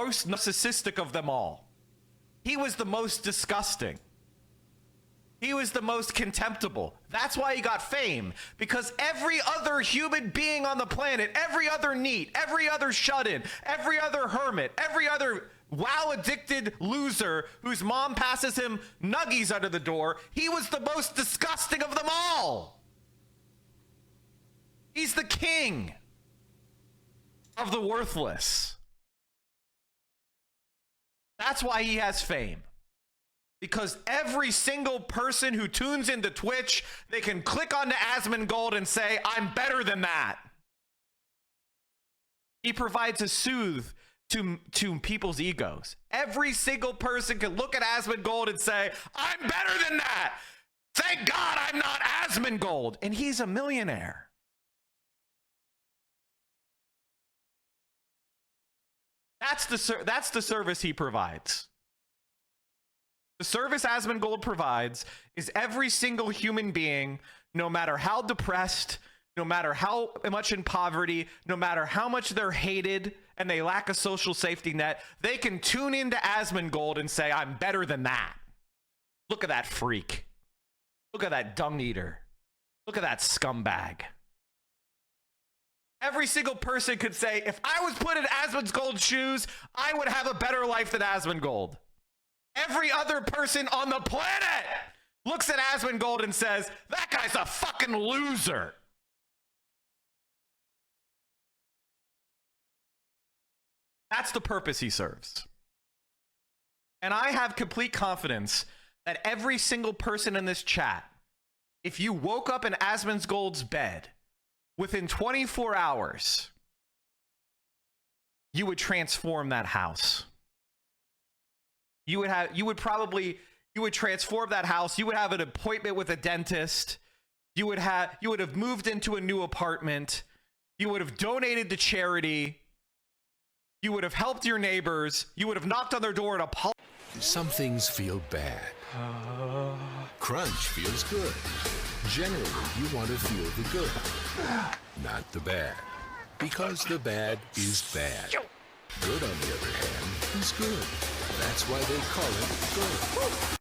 most narcissistic of them all. He was the most disgusting. He was the most contemptible. That's why he got fame, because every other human being on the planet, every other NEET, every other shut-in, every other hermit, every other WoW-addicted loser whose mom passes him nuggies under the door, he was the most disgusting of them all. He's the king of the worthless. That's why he has fame. Because every single person who tunes into Twitch, they can click onto Asmongold and say, I'm better than that. He provides a soothe to people's egos. Every single person can look at Asmongold and say, I'm better than that. Thank God I'm not Asmongold. And he's a millionaire. That's the service he provides. The service Asmongold provides is every single human being, no matter how depressed, no matter how much in poverty, no matter how much they're hated and they lack a social safety net, they can tune into Asmongold and say, I'm better than that. Look at that freak. Look at that dung eater. Look at that scumbag. Every single person could say, if I was put in Asmongold's shoes, I would have a better life than Asmongold. Every other person on the planet looks at Asmongold and says, that guy's a fucking loser. That's the purpose he serves. And I have complete confidence that every single person in this chat, if you woke up in Asmongold's bed, within 24 hours, you would transform that house. You would transform that house. You would have an appointment with a dentist. You would have moved into a new apartment. You would have donated to charity. You would have helped your neighbors. You would have knocked on their door and apologized. Some things feel bad. Crunch feels good. Generally, you want to feel the good, not the bad. Because the bad is bad. Good, on the other hand, is good. That's why they call it good.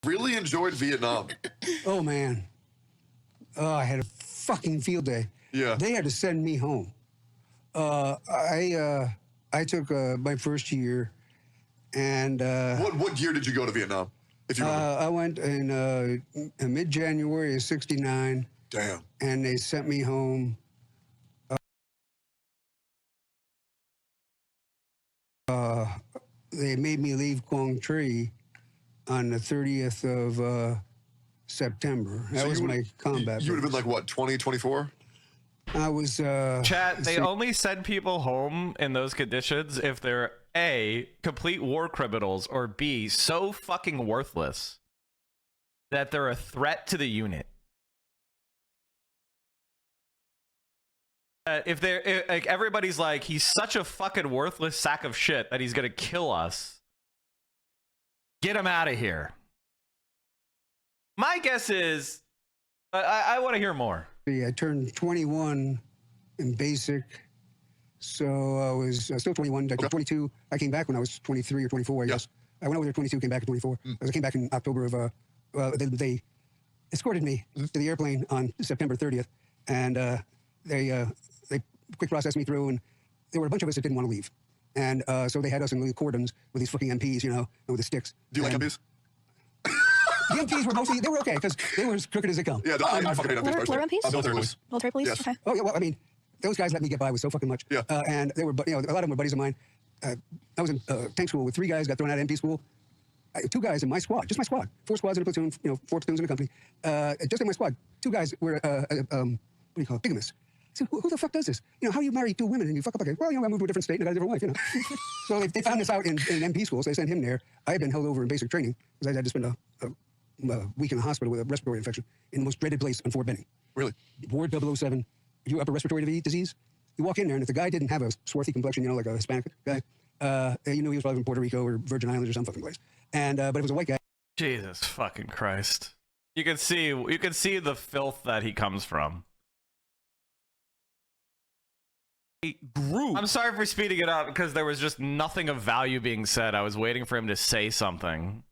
Really enjoyed Vietnam. Oh, man. Oh, I had a fucking field day. Yeah. They had to send me home. I took my first year, and... What year did you go to Vietnam, if you remember? I went in mid-January of '69. Damn. And they sent me home. They made me leave Quang Tri on the 30th of September. That was my combat. You would have been like, what, 20, 24? I was... Chat, they only send people home in those conditions if they're A, complete war criminals, or B, so fucking worthless that they're a threat to the unit. If they're like, everybody's like, he's such a fucking worthless sack of shit that he's gonna kill us. Get him out of here. My guess is, I want to hear more. I turned 21 in basic, so I was still 21. I was 22. I came back when I was 23 or 24, I guess. I went over there 22, came back at 24. I came back in October of, they escorted me to the airplane on September 30th, and they quick processed me through, and there were a bunch of us that didn't want to leave. And so they had us in little cordons with these fucking MPs, you know, with the sticks. Do you like MPs? The MPs were mostly, they were okay, because they were as crooked as they come. Yeah, I fucking hate MPs. What are MPs? Military police. Military police? Yes. Okay. Oh, yeah, well, I mean, those guys let me get by with so fucking much. Yeah. And they were, you know, a lot of them were buddies of mine. I was in tank school with 3 guys, got thrown out of MP school. 2 guys in my squad, just my squad. 4 squads in a platoon, you know, 4 platoons in a company. Just in my squad, 2 guys were, what do you call it, bigamists. said, who the fuck does this? You know, how you marry 2 women and you fuck up again? Well, you know, I moved to a different state and I got a different wife, you know. So they found this out in MP school, so they sent him there. I had been held over in basic training because I had to spend a week in the hospital with a respiratory infection in the most dreaded place on Fort Benning. Really? Ward 007. If you have a respiratory disease, you walk in there, and if the guy didn't have a swarthy complexion, you know, like a Hispanic guy, you know he was probably from Puerto Rico or Virgin Islands or some fucking place. And but it was a white guy. Jesus fucking Christ. You can see the filth that he comes from. A group. I'm sorry for speeding it up because there was just nothing of value being said. I was waiting for him to say something.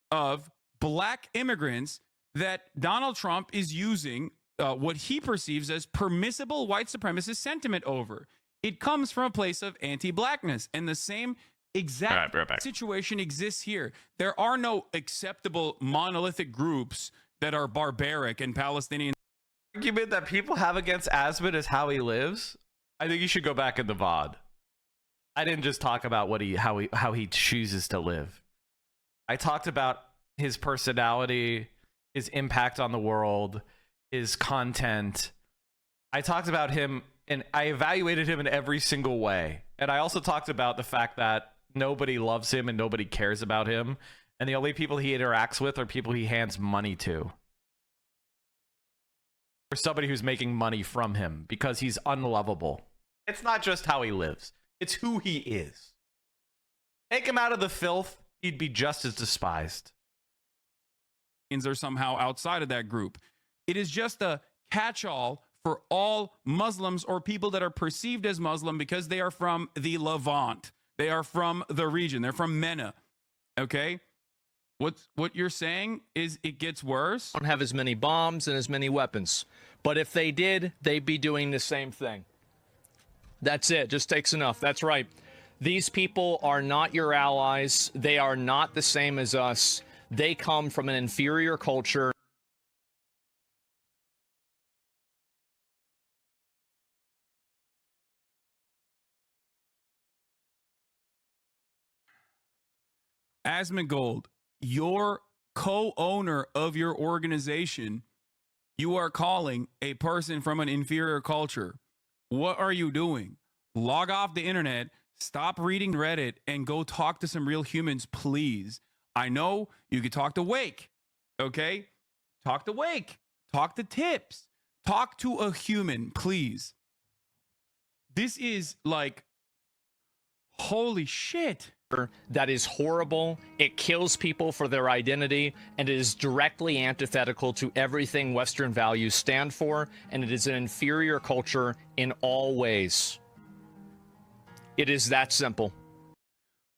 Of black immigrants that Donald Trump is using what he perceives as permissible white supremacist sentiment over. It comes from a place of anti-blackness, and the same exact situation exists here. There are no acceptable monolithic groups that are barbaric and Palestinian. Argument that people have against Asmund is how he lives. I think you should go back in the VOD. I didn't just talk about how he chooses to live. I talked about his personality, his impact on the world, his content. I talked about him and I evaluated him in every single way. And I also talked about the fact that nobody loves him and nobody cares about him. And the only people he interacts with are people he hands money to. Or somebody who's making money from him because he's unlovable. It's not just how he lives. It's who he is. Take him out of the filth, he'd be just as despised. Are somehow outside of that group. It is just a catch-all for all Muslims or people that are perceived as Muslim because they are from the Levant. They are from the region. They're from MENA. Okay? What you're saying is it gets worse. Don't have as many bombs and as many weapons. But if they did, they'd be doing the same thing. That's it. Just takes enough. That's right. These people are not your allies. They are not the same as us. They come from an inferior culture. Asmongold, your co-owner of your organization, you are calling a person from an inferior culture. What are you doing? Log off the internet, stop reading Reddit, and go talk to some real humans, please. I know you could talk to Wake, okay? Talk to Wake. Talk to Tips. Talk to a human, please. This is like, holy shit. That is horrible. It kills people for their identity, and it is directly antithetical to everything Western values stand for, and it is an inferior culture in all ways. It is that simple.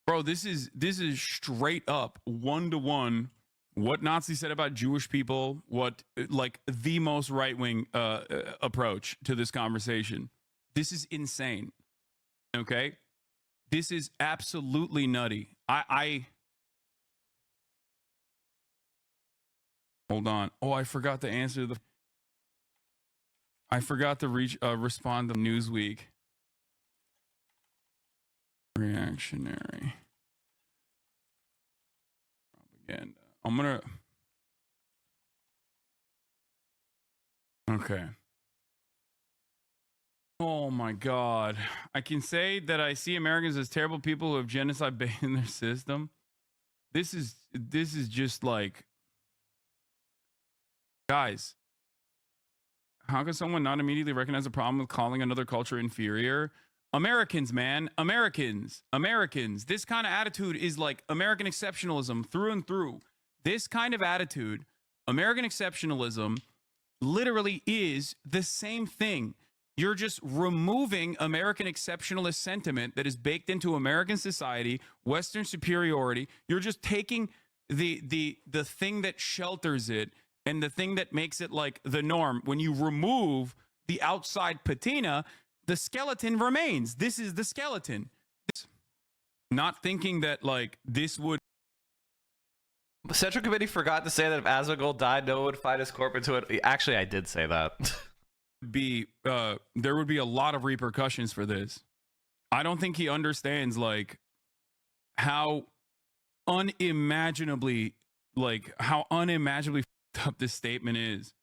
Bro, this is straight up one-to-one what Nazis said about Jewish people, what like the most right-wing approach to this conversation. This is insane. Okay? This is absolutely nutty. I hold on. Oh, I forgot to answer the. I forgot to respond to Newsweek. Reactionary propaganda. I'm gonna. Okay. Oh my God. I can say that I see Americans as terrible people who have genocide bait in their system. This is just like, guys, how can someone not immediately recognize the problem with calling another culture inferior? Americans, man, Americans. This kind of attitude is like American exceptionalism through and through. This kind of attitude, American exceptionalism, literally is the same thing. You're just removing American exceptionalist sentiment that is baked into American society, Western superiority. You're just taking the thing that shelters it and the thing that makes it like the norm. When you remove the outside patina, the skeleton remains. This is the skeleton. Not thinking that like this would. The Central Committee forgot to say that if Asmongold died, no one would find his corpse into it. Actually, I did say that. There would be a lot of repercussions for this. I don't think he understands like how unimaginably fucked up this statement is.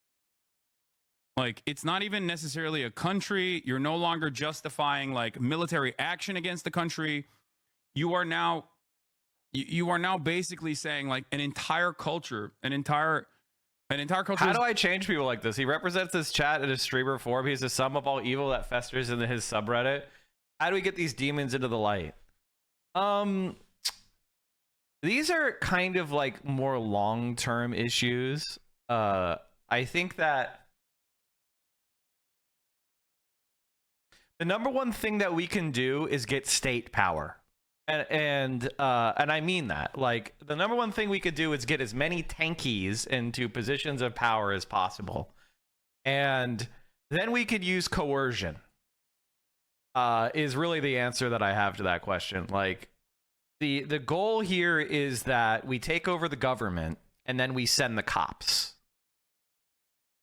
Like, it's not even necessarily a country. You're no longer justifying like military action against the country. You are now basically saying like an entire culture, an entire culture. How do I change people like this? He represents this chat in a streamer form. He's the sum of all evil that festers in his subreddit. How do we get these demons into the light? These are kind of like more long-term issues. I think that the number one thing that we can do is get state power. And I mean that. Like, the number one thing we could do is get as many tankies into positions of power as possible. And then we could use coercion. Is really the answer that I have to that question. Like, the goal here is that we take over the government and then we send the cops.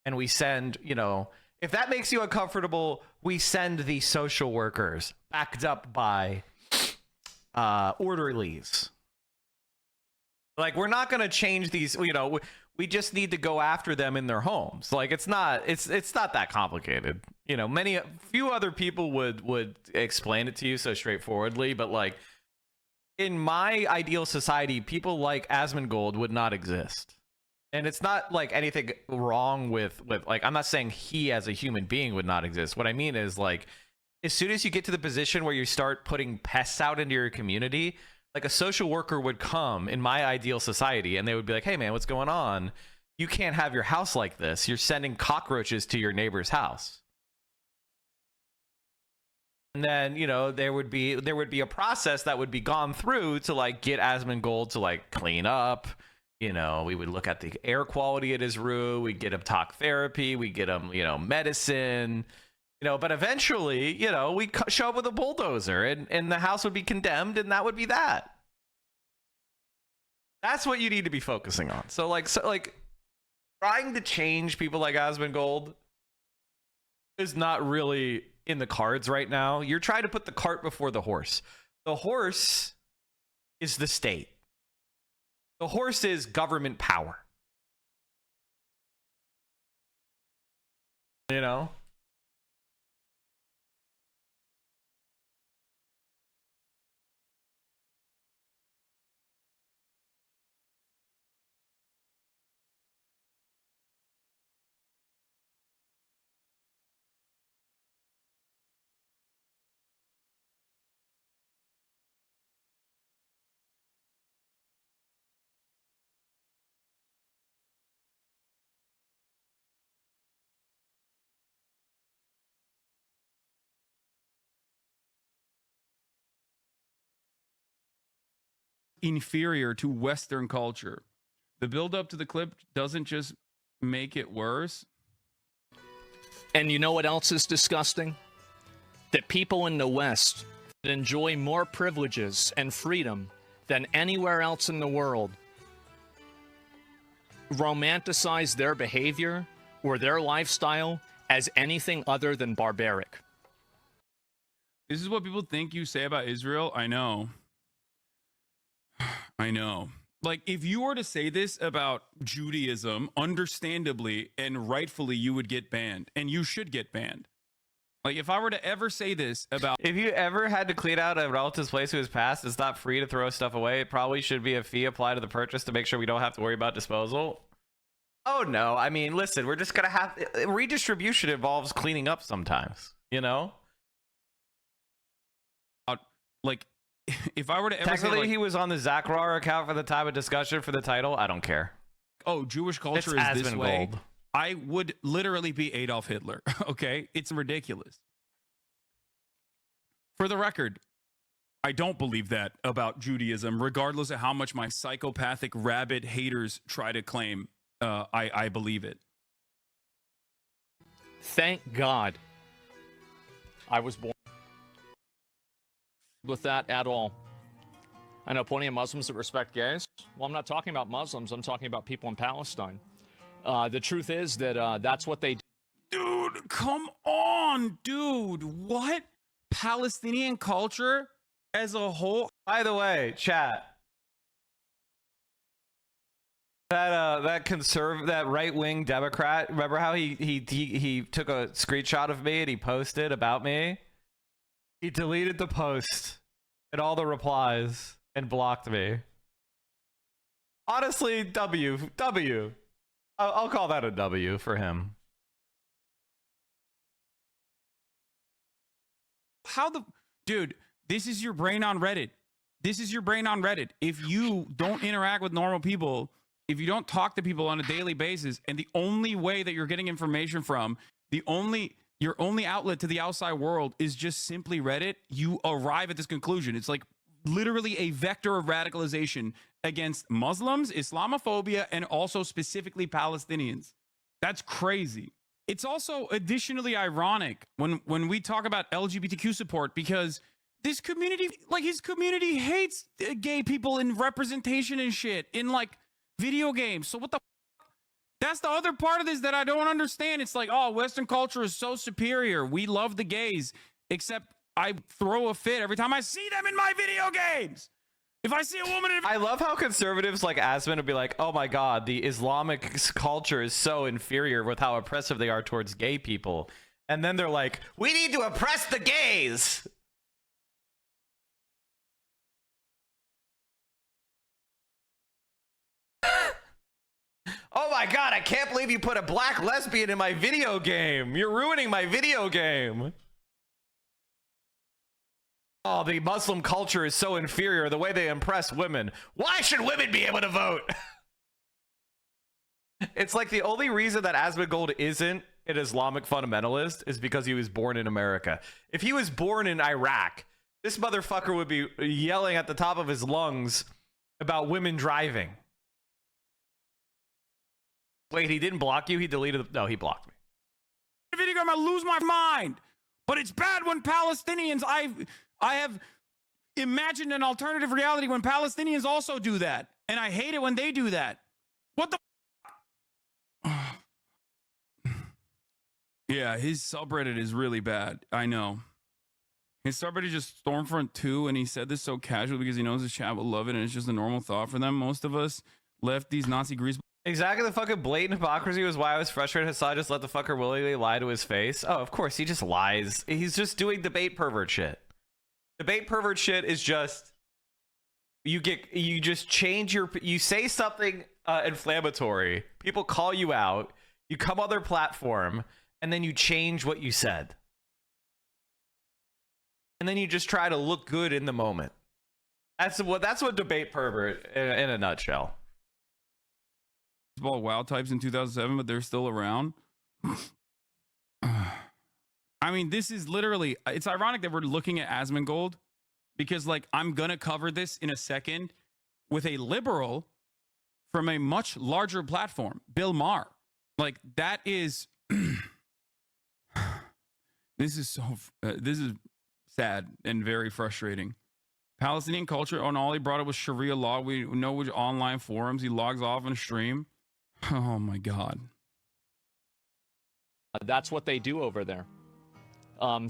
And we send, you know, if that makes you uncomfortable, we send the social workers backed up by orderlies. Like, we're not going to change these, you know, we just need to go after them in their homes. Like, it's not that complicated. You know, few other people would explain it to you so straightforwardly, but like, in my ideal society, people like Asmongold would not exist. And it's not like anything wrong with like, I'm not saying he as a human being would not exist. What I mean is, like, as soon as you get to the position where you start putting pests out into your community, like, a social worker would come in my ideal society and they would be like, hey man, what's going on? You can't have your house like this. You're sending cockroaches to your neighbor's house. And then, you know, there would be a process that would be gone through to like get Asmongold to like clean up. You know, we would look at the air quality at his room. We'd get him talk therapy. We'd get him, you know, medicine. You know, but eventually, you know, we show up with a bulldozer and the house would be condemned, and that would be that. That's what you need to be focusing on. So like trying to change people like Asmongold is not really in the cards right now. You're trying to put the cart before the horse. The horse is the state. The horse is government power. You know? Inferior to Western culture. The build up to the clip doesn't just make it worse. And you know what else is disgusting? That people in the West that enjoy more privileges and freedom than anywhere else in the world romanticize their behavior or their lifestyle as anything other than barbaric. This is what people think you say about Israel. I know. I know. Like, if you were to say this about Judaism, understandably and rightfully, you would get banned, and you should get banned. Like, if I were to ever say this about... If you ever had to clean out a relative's place who has passed, it's not free to throw stuff away. It probably should be a fee applied to the purchase to make sure we don't have to worry about disposal. Oh, no. I mean, listen, we're just going to have... Redistribution involves cleaning up sometimes, you know? Like... If I were to ever technically, say, like, he was on the Zach Rar account for the time of discussion for the title, I don't care. Oh, Jewish culture is this way. I would literally be Adolf Hitler. Okay, it's ridiculous. For the record, I don't believe that about Judaism, regardless of how much my psychopathic rabid haters try to claim. I believe it. Thank God I was born with that at all. I know plenty of Muslims that respect gays. Well, I'm not talking about Muslims. I'm talking about people in Palestine. The truth is that that's what they do. Dude, come on, dude. What? Palestinian culture as a whole? By the way, chat, that right-wing Democrat, remember how he took a screenshot of me and he posted about me? He deleted the post and all the replies and blocked me. Honestly, W. I'll call that a W for him. How the dude, this is your brain on Reddit. This is your brain on Reddit. If you don't interact with normal people, if you don't talk to people on a daily basis, and the only way that you're getting information from, your only outlet to the outside world is just simply Reddit, you arrive at this conclusion. It's like literally a vector of radicalization against Muslims, Islamophobia, and also specifically Palestinians. That's crazy. It's also additionally ironic when we talk about LGBTQ support, because this community, like his community, hates gay people in representation and shit in like video games. So what the that's the other part of this that I don't understand. It's like, oh, Western culture is so superior. We love the gays, except I throw a fit every time I see them in my video games. If I see a woman in I love how conservatives like Asman would be like, oh my god, the Islamic culture is so inferior with how oppressive they are towards gay people. And then they're like, we need to oppress the gays. Oh my god, I can't believe you put a black lesbian in my video game. You're ruining my video game. Oh, the Muslim culture is so inferior, the way they impress women. Why should women be able to vote? It's like the only reason that Asmongold isn't an Islamic fundamentalist is because he was born in America. If he was born in Iraq, this motherfucker would be yelling at the top of his lungs about women driving. Wait, he didn't block you? He deleted no, he blocked me. video game, I lose my mind. But it's bad when Palestinians, I have imagined an alternative reality when Palestinians also do that. And I hate it when they do that. What the Yeah, his subreddit is really bad. I know. His subreddit is just Stormfront 2, and he said this so casual because he knows his chat will love it, and it's just a normal thought for them. Most of us left these Nazi grease. Exactly, the fucking blatant hypocrisy was why I was frustrated. Hassan just let the fucker willingly lie to his face. Oh, of course, he just lies. He's just doing debate pervert shit. Debate pervert shit is just you just change you say something inflammatory. People call you out. You come on their platform, and then you change what you said. And then you just try to look good in the moment. That's what debate pervert in a nutshell. WoW types in 2007, but they're still around. I mean, this is literally, it's ironic that we're looking at Asmongold because, like, I'm going to cover this in a second with a liberal from a much larger platform, Bill Maher. Like, that is, this is sad and very frustrating. Palestinian culture, and all he brought up was Sharia law. We know which online forums he logs off on a stream. Oh my God. That's what they do over there.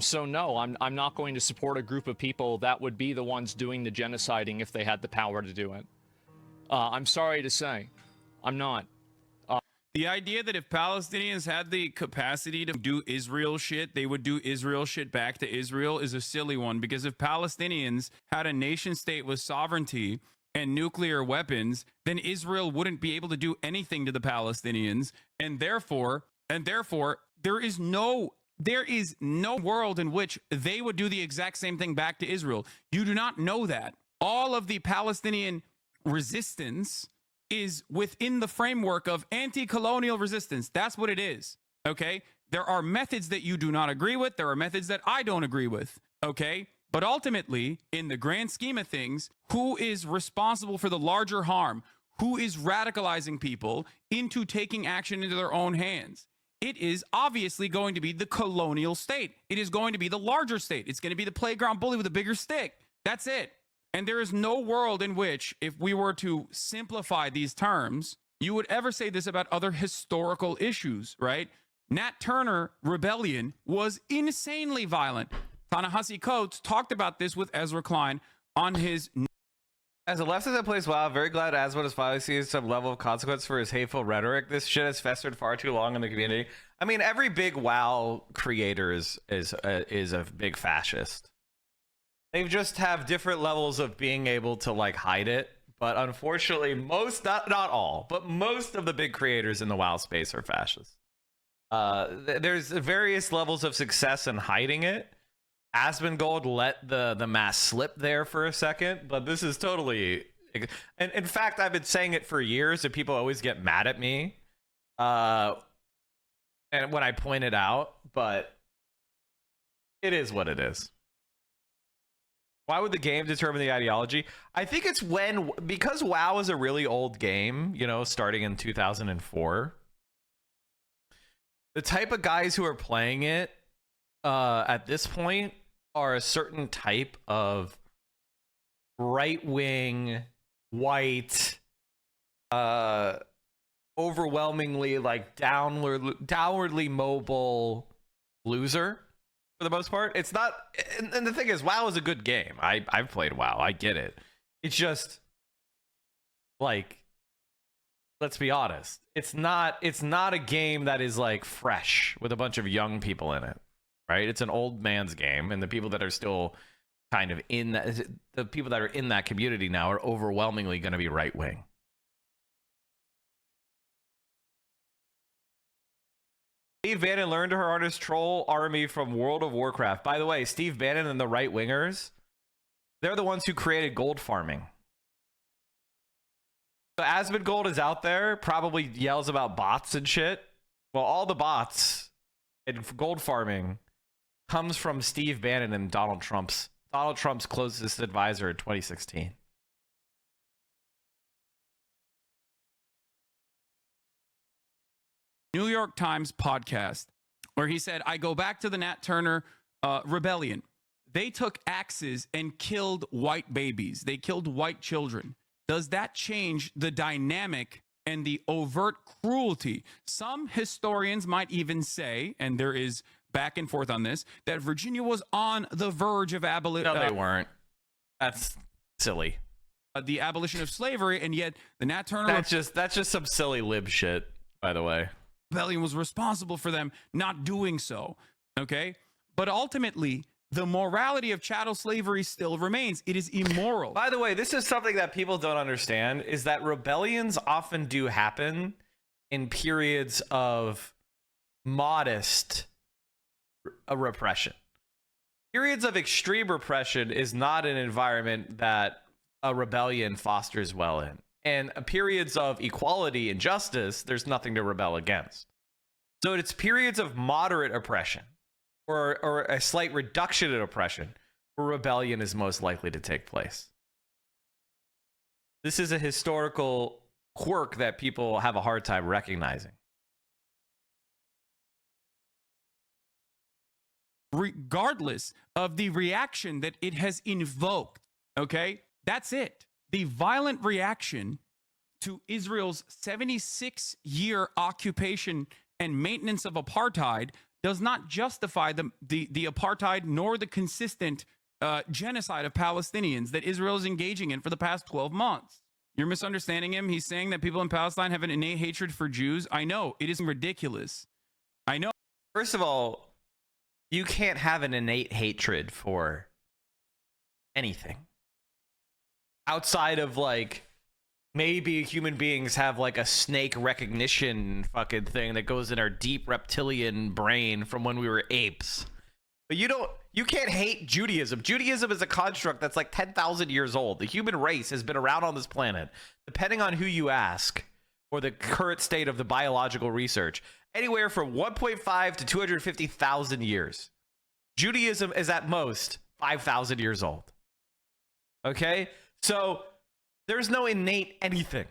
So no, I'm not going to support a group of people that would be the ones doing the genociding if they had the power to do it. I'm sorry to say, I'm not. The idea that if Palestinians had the capacity to do Israel shit, they would do Israel shit back to Israel is a silly one, because if Palestinians had a nation state with sovereignty and nuclear weapons, then Israel wouldn't be able to do anything to the Palestinians, and therefore there is no world in which they would do the exact same thing back to Israel. You do not know that. All of the Palestinian resistance is within the framework of anti-colonial resistance. That's what it is. Okay? There are methods that you do not agree with. There are methods that I don't agree with. Okay? But ultimately, in the grand scheme of things, who is responsible for the larger harm? Who is radicalizing people into taking action into their own hands? It is obviously going to be the colonial state. It is going to be the larger state. It's going to be the playground bully with a bigger stick. That's it. And there is no world in which, if we were to simplify these terms, you would ever say this about other historical issues, right? Nat Turner rebellion was insanely violent. Ta-Nehisi Coates talked about this with Ezra Klein on his As a leftist that plays WoW, I'm very glad Asmod is finally seeing some level of consequence for his hateful rhetoric. This shit has festered far too long in the community. I mean, every big WoW creator is a big fascist. They just have different levels of being able to like hide it. But unfortunately, not all, but most of the big creators in the WoW space are fascists. There's various levels of success in hiding it. Asmongold let the mask slip there for a second, but this is totally... And in fact, I've been saying it for years, and people always get mad at me and when I point it out, but it is what it is. Why would the game determine the ideology? I think it's because WoW is a really old game, you know, starting in 2004. The type of guys who are playing it at this point are a certain type of right-wing, white, overwhelmingly like downwardly mobile loser for the most part. It's not, and the thing is, WoW is a good game. I've played WoW. I get it. It's just like, let's be honest. It's not a game that is like fresh with a bunch of young people in it. Right? It's an old man's game, and the people that are still kind of in that, the people that are in that community now are overwhelmingly going to be right wing. Steve Bannon learned her artist troll army from World of Warcraft. By the way, Steve Bannon and the right wingers, they're the ones who created gold farming. So Asmongold is out there, probably yells about bots and shit. Well, all the bots and gold farming comes from Steve Bannon and Donald Trump's closest advisor in 2016. New York Times podcast where he said, I go back to the Nat Turner rebellion. They took axes and killed white babies. They killed white children. Does that change the dynamic and the overt cruelty? Some historians might even say, and there is back and forth on this, that Virginia was on the verge of abolition. No, they weren't. That's silly. The abolition of slavery, and yet the Nat Turner that's just some silly lib shit, by the way. Rebellion was responsible for them not doing so. Okay, but ultimately, the morality of chattel slavery still remains. It is immoral. By the way, this is something that people don't understand: is that rebellions often do happen in periods of modest repression. Periods of extreme repression is not an environment that a rebellion fosters well in. And periods of equality and justice, there's nothing to rebel against. So it's periods of moderate oppression or a slight reduction in oppression where rebellion is most likely to take place. This is a historical quirk that people have a hard time recognizing. Regardless of the reaction that it has invoked, okay? That's it. The violent reaction to Israel's 76-year occupation and maintenance of apartheid does not justify the apartheid nor the consistent genocide of Palestinians that Israel is engaging in for the past 12 months. You're misunderstanding him. He's saying that people in Palestine have an innate hatred for Jews. I know. It is ridiculous. I know. First of all, you can't have an innate hatred for anything. Outside of, like, maybe human beings have, like, a snake recognition fucking thing that goes in our deep reptilian brain from when we were apes. But you can't hate Judaism. Judaism is a construct that's like 10,000 years old. The human race has been around on this planet, depending on who you ask, or the current state of the biological research, anywhere from 1.5 to 250,000 years. Judaism is at most 5,000 years old. Okay? So there's no innate anything.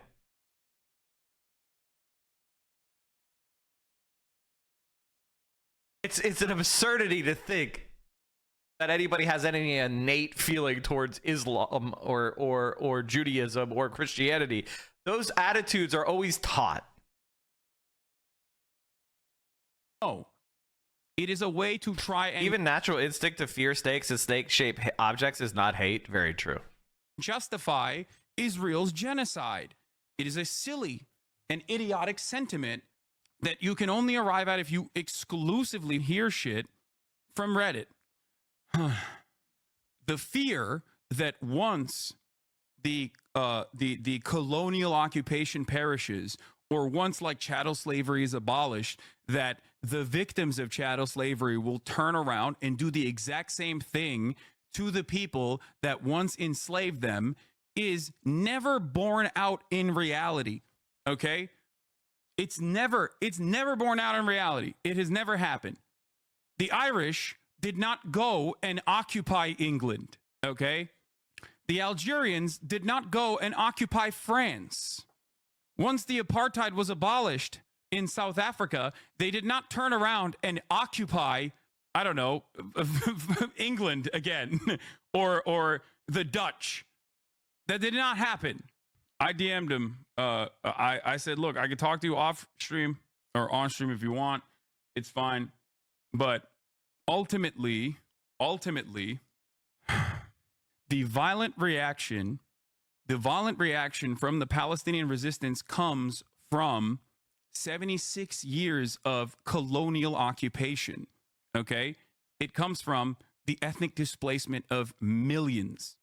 It's an absurdity to think that anybody has any innate feeling towards Islam or Judaism or Christianity. Those attitudes are always taught. No. It is a way to try and even natural instinct to fear snakes and snake-shaped objects is not hate. Very true. Justify Israel's genocide. It is a silly and idiotic sentiment that you can only arrive at if you exclusively hear shit from Reddit. The fear that once the colonial occupation perishes, or once like chattel slavery is abolished, that the victims of chattel slavery will turn around and do the exact same thing to the people that once enslaved them is never borne out in reality. Okay? It's never borne out in reality. It has never happened. The Irish did not go and occupy England. Okay? The Algerians did not go and occupy France. Once the apartheid was abolished in South Africa, they did not turn around and occupy, I don't know, England again, or the Dutch. That did not happen. I DM'd him. I said, look, I can talk to you off stream or on stream if you want. It's fine. But ultimately, the violent reaction from the Palestinian resistance comes from 76 years of colonial occupation. Okay? It comes from the ethnic displacement of millions.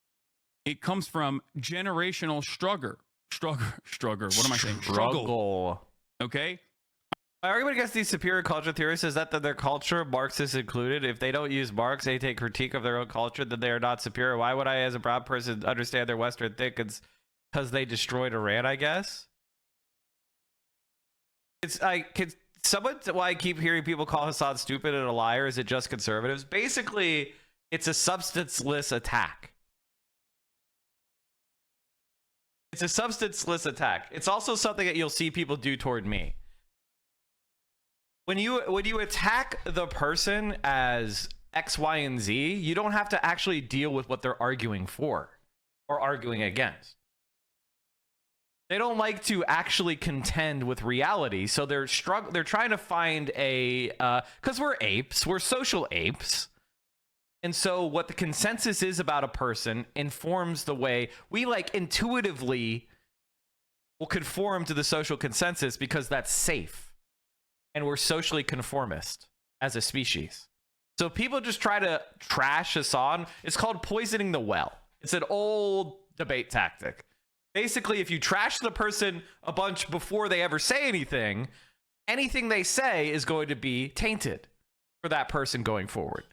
It comes from generational struggle. What am I saying? Struggle. Okay? My argument against these superior culture theorists is that their culture, Marxists included, if they don't use Marx, they take critique of their own culture, then they are not superior. Why would I, as a brown person, understand their Western thinkings? Because they destroyed Iran, I guess? It's like, can someone, why I keep hearing people call Hassan stupid and a liar? Is it just conservatives? Basically, it's a substanceless attack. It's a substanceless attack. It's also something that you'll see people do toward me. When you attack the person as X, Y, and Z, you don't have to actually deal with what they're arguing for or arguing against. They don't like to actually contend with reality, so they're trying to find a because we're apes, we're social apes. And so what the consensus is about a person informs the way we like intuitively will conform to the social consensus because that's safe. And we're socially conformist as a species. So people just try to trash Hassan. It's called poisoning the well. It's an old debate tactic. Basically, if you trash the person a bunch before they ever say anything they say is going to be tainted for that person going forward.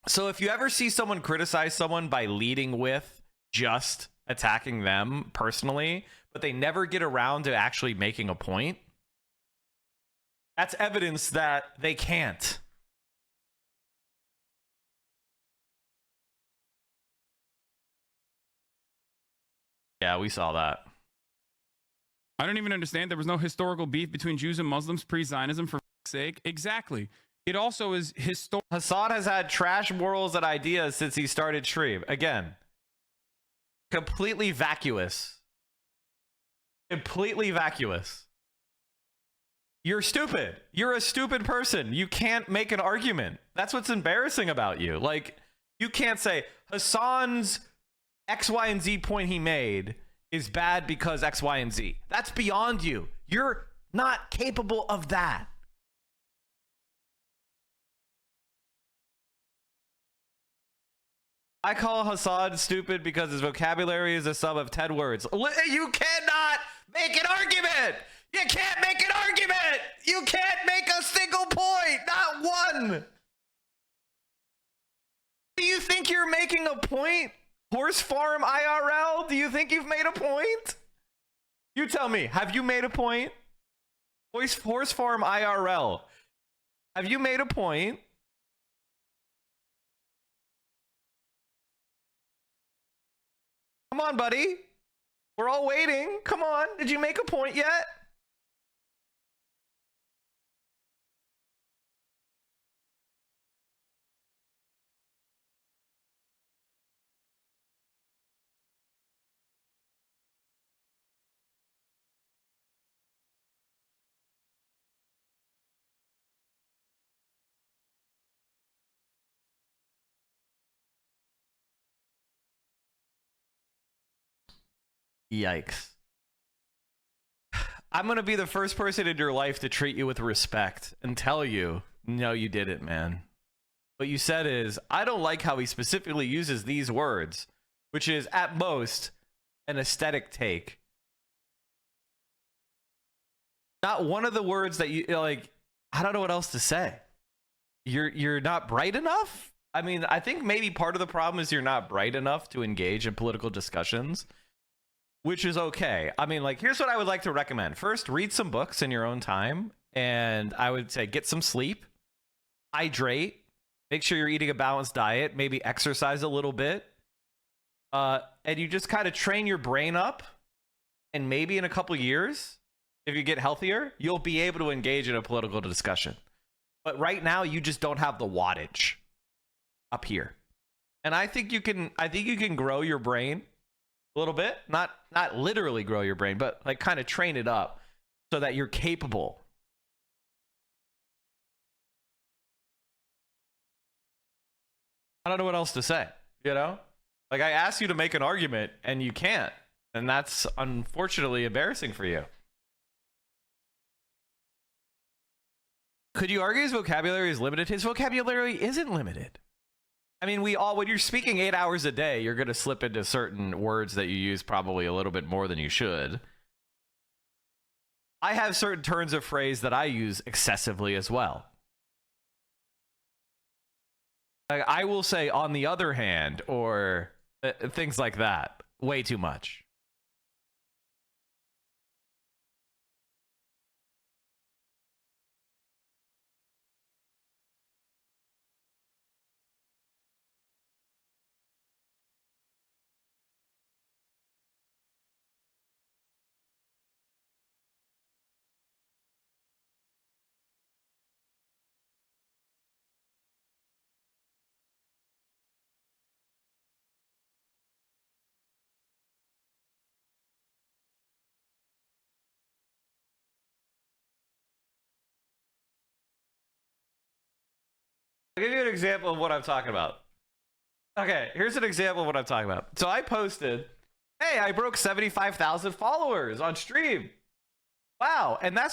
So if you ever see someone criticize someone by leading with just attacking them personally, but they never get around to actually making a point, that's evidence that they can't. Yeah, we saw that. I don't even understand. There was no historical beef between Jews and Muslims pre-Zionism, for fuck's sake. Exactly. It also is historical. Hassan has had trash morals and ideas since he started stream. Again, completely vacuous. Completely vacuous. You're stupid. You're a stupid person. You can't make an argument. That's what's embarrassing about you. Like, you can't say Hassan's X, Y, and Z point he made is bad because X, Y, and Z. That's beyond you. You're not capable of that. I call Hassan stupid because his vocabulary is a sum of 10 words. You cannot make an argument. You can't make an argument. You can't make a single point. Not one. Do you think you're making a point? Horse Farm IRL? Do you think you've made a point? You tell me. Have you made a point? Horse Farm IRL. Have you made a point? Come on, buddy. We're all waiting. Come on. Did you make a point yet? Yikes. I'm going to be the first person in your life to treat you with respect and tell you, no, you didn't, man. What you said is, I don't like how he specifically uses these words, which is at most an aesthetic take. Not one of the words that you like. I don't know what else to say. You're not bright enough. I mean, I think maybe part of the problem is you're not bright enough to engage in political discussions, which is okay. I mean, like, here's what I would like to recommend. First, read some books in your own time, and I would say get some sleep, hydrate, make sure you're eating a balanced diet, maybe exercise a little bit, and you just kind of train your brain up, and maybe in a couple years, if you get healthier, you'll be able to engage in a political discussion. But right now, you just don't have the wattage up here. And I think you can grow your brain a little bit, not literally grow your brain, but like kind of train it up so that you're capable. I don't know what else to say, you know? Like, I asked you to make an argument and you can't. And that's unfortunately embarrassing for you. Could you argue his vocabulary is limited? His vocabulary isn't limited. I mean, when you're speaking 8 hours a day, you're going to slip into certain words that you use probably a little bit more than you should. I have certain turns of phrase that I use excessively as well. Like, I will say, on the other hand, or things like that, way too much. I'll give you an example of what I'm talking about. Okay, here's an example of what I'm talking about. So I posted, hey, I broke 75,000 followers on stream. Wow, and that's